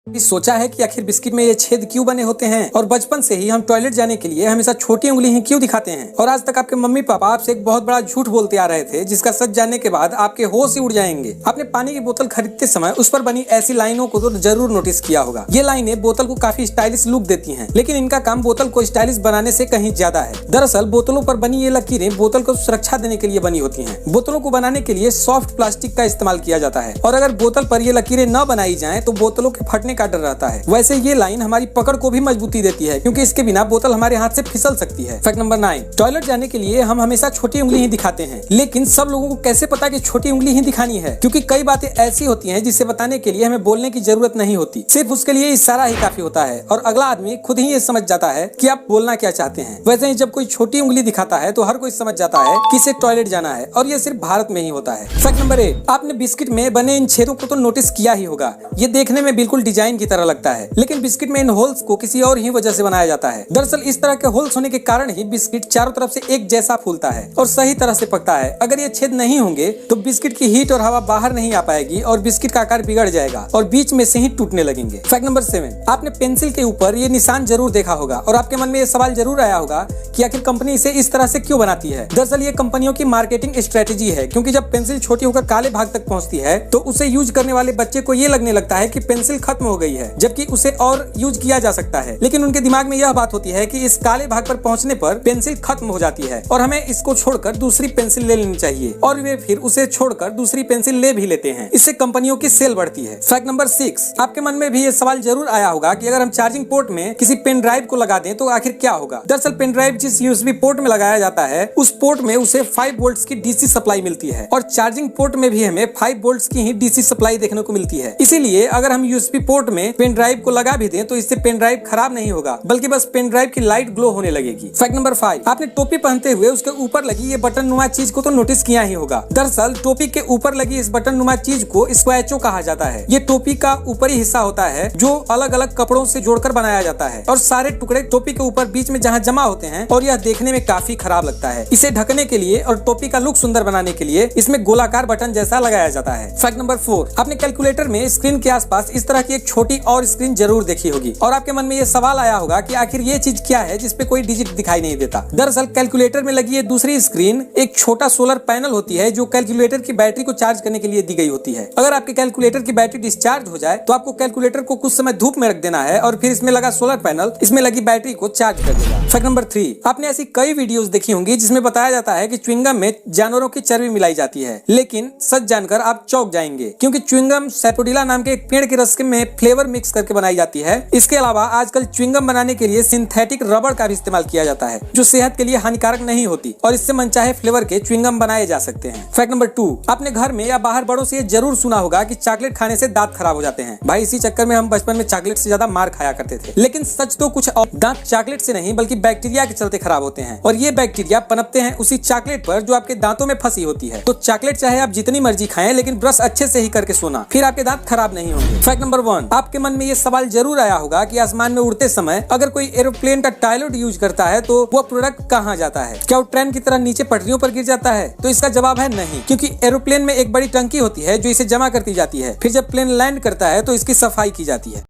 सोचा है कि आखिर बिस्किट में ये छेद क्यों बने होते हैं और बचपन से ही हम टॉयलेट जाने के लिए हमेशा छोटी उंगली ही क्यों दिखाते हैं। और आज तक आपके मम्मी पापा आपसे एक बहुत बड़ा झूठ बोलते आ रहे थे जिसका सच जानने के बाद आपके होश ही उड़ जाएंगे। आपने पानी की बोतल खरीदते समय उस पर बनी ऐसी लाइनों को तो जरूर नोटिस किया होगा। ये लाइनें बोतल को काफी स्टाइलिश लुक देती हैं, लेकिन इनका काम बोतल को स्टाइलिश बनाने से कहीं ज्यादा है। दरअसल बोतलों पर बनी ये लकीरें बोतल को सुरक्षा देने के लिए बनी होती हैं। बोतलों को बनाने के लिए सॉफ्ट प्लास्टिक का इस्तेमाल किया जाता है और अगर बोतल पर ये लकीरें न बनाई जाएं तो बोतलों के फटने का डर रहता है। वैसे ये लाइन हमारी पकड़ को भी मजबूती देती है क्योंकि इसके बिना बोतल हमारे हाथ से फिसल सकती है। फैक्ट नंबर 9, टॉयलेट जाने के लिए हम हमेशा छोटी उंगली ही दिखाते हैं, लेकिन सब लोगों को कैसे पता कि छोटी उंगली ही दिखानी है? क्योंकि कई बातें ऐसी होती हैं जिसे बताने के लिए हमें बोलने की जरूरत नहीं होती, सिर्फ उसके लिए इशारा ही काफी होता है और अगला आदमी खुद ही ये समझ जाता है कि आप बोलना क्या चाहते हैं। वैसे ही जब कोई छोटी उंगली दिखाता है तो हर कोई समझ जाता है कि इसे टॉयलेट जाना है और ये सिर्फ भारत में ही होता है। फैक्ट नंबर 8, आपने बिस्किट में बने इन छेदों को तो नोटिस किया ही होगा। ये देखने में बिल्कुल डिजाइन की तरह लगता है, लेकिन बिस्किट में इन होल्स को किसी और ही वजह से बनाया जाता है। दरअसल इस तरह के होल्स होने के कारण ही बिस्किट चारों तरफ से एक जैसा फूलता है और सही तरह से पकता है। अगर ये छेद नहीं होंगे तो बिस्किट की हीट और हवा बाहर नहीं आ पाएगी और बिस्किट का आकार बिगड़ जाएगा और बीच में से ही टूटने लगेंगे। फैक्ट नंबर 7, आपने पेंसिल के ऊपर ये निशान जरूर देखा होगा और आपके मन में ये सवाल जरूर आया होगा कि आखिर कंपनी इसे इस तरह से क्यों बनाती है। दरअसल ये कंपनियों की मार्केटिंग स्ट्रेटेजी है, क्योंकि जब पेंसिल छोटी होकर काले भाग तक पहुंचती है तो उसे यूज करने वाले बच्चे को ये लगने लगता है कि पेंसिल खत्म हो गई है, जबकि उसे और यूज किया जा सकता है। लेकिन उनके दिमाग में यह बात होती है कि इस काले भाग पर पहुंचने पर पेंसिल खत्म हो जाती है और हमें इसको छोड़कर दूसरी पेंसिल ले लेनी चाहिए, और वे फिर उसे छोड़कर दूसरी पेंसिल ले भी लेते हैं। इससे कंपनियों की सेल बढ़ती है। फैक्ट नंबर 6, आपके मन में भी ये सवाल जरूर आया होगा कि अगर हम चार्जिंग पोर्ट में किसी पेन ड्राइव को लगा दें तो आखिर क्या होगा। दरअसल पेन ड्राइव जिस यूएसबी पोर्ट में लगाया जाता है उस पोर्ट में उसे 5 वोल्ट्स की डीसी सप्लाई मिलती है और चार्जिंग पोर्ट में भी हमें 5 वोल्ट्स की ही डीसी सप्लाई देखने को मिलती है। इसीलिए अगर हम यूएसबी पोर्ट में पेन ड्राइव को लगा भी दें तो इससे पेन ड्राइव खराब नहीं होगा, बल्कि बस पेन ड्राइव की लाइट ग्लो होने लगेगी। फैक्ट नंबर 5, आपने टोपी पहनते हुए उसके ऊपर लगी ये बटन नुमा चीज को तो नोटिस किया ही होगा। दरअसल टोपी के ऊपर लगी इस बटन नुमा चीज को स्क्वैचो कहा जाता है। ये टोपी का ऊपरी हिस्सा होता है जो अलग अलग कपड़ों से जोड़कर बनाया जाता है और सारे टुकड़े टोपी के ऊपर बीच में जहाँ जमा होते हैं और यह देखने में काफी खराब लगता है। इसे ढकने के लिए और टोपी का लुक सुंदर बनाने के लिए इसमें गोलाकार बटन जैसा लगाया जाता है। फैक्ट नंबर 4, आपने कैलकुलेटर में स्क्रीन के आसपास इस तरह की एक छोटी और स्क्रीन जरूर देखी होगी और आपके मन में ये सवाल आया होगा कि आखिर ये चीज क्या है जिसपे कोई डिजिट दिखाई नहीं देता। दरअसल कैलकुलेटर में लगी ये दूसरी स्क्रीन एक छोटा सोलर पैनल होती है जो कैलकुलेटर की बैटरी को चार्ज करने के लिए दी गई होती है। अगर आपके कैलकुलेटर की बैटरी डिस्चार्ज हो जाए तो आपको कैलकुलेटर को कुछ समय धूप में रख देना है और फिर इसमें लगा सोलर पैनल इसमें लगी बैटरी को चार्ज कर देगा। फैक्ट नंबर 3, आपने ऐसी कई वीडियोस देखी होंगी जिसमें बताया जाता है कि च्युइंगम में जानवरों की चर्बी मिलाई जाती है, लेकिन सच जानकर आप चौंक जाएंगे क्योंकि च्युइंगम सैपोडिला नाम के एक पेड़ के रस में फ्लेवर मिक्स करके बनाई जाती है। इसके अलावा आजकल च्युइंगम बनाने के लिए सिंथेटिक रबड़ का भी इस्तेमाल किया जाता है जो सेहत के लिए हानिकारक नहीं होती और इससे मनचाहे फ्लेवर के च्युइंगम बनाए जा सकते हैं। फैक्ट नंबर 2, आपने घर में या बाहर बड़ों से ये जरूर सुना होगा कि चॉकलेट खाने से दांत खराब हो जाते हैं। भाई इसी चक्कर में हम बचपन में चॉकलेट से ज्यादा मार खाया करते थे, लेकिन सच तो कुछ और। दांत चॉकलेट से नहीं बल्कि बैक्टीरिया के चलते खराब होते हैं और ये बैक्टीरिया पनपते हैं उसी चॉकलेट पर जो आपके दांतों में फंसी होती है। तो चॉकलेट चाहे आप जितनी मर्जी खाएं, लेकिन ब्रश अच्छे से ही करके सोना, फिर आपके दांत खराब नहीं होंगे। फैक्ट नंबर 1, आपके मन में ये सवाल जरूर आया होगा कि आसमान में उड़ते समय अगर कोई एरोप्लेन का टायलट यूज करता है तो वो प्रोडक्ट कहाँ जाता है? क्या वो ट्रेन की तरह नीचे पटरियों पर गिर जाता है? तो इसका जवाब है नहीं, क्योंकि एरोप्लेन में एक बड़ी टंकी होती है जो इसे जमा करती जाती है। फिर जब प्लेन लैंड करता है तो इसकी सफाई की जाती है।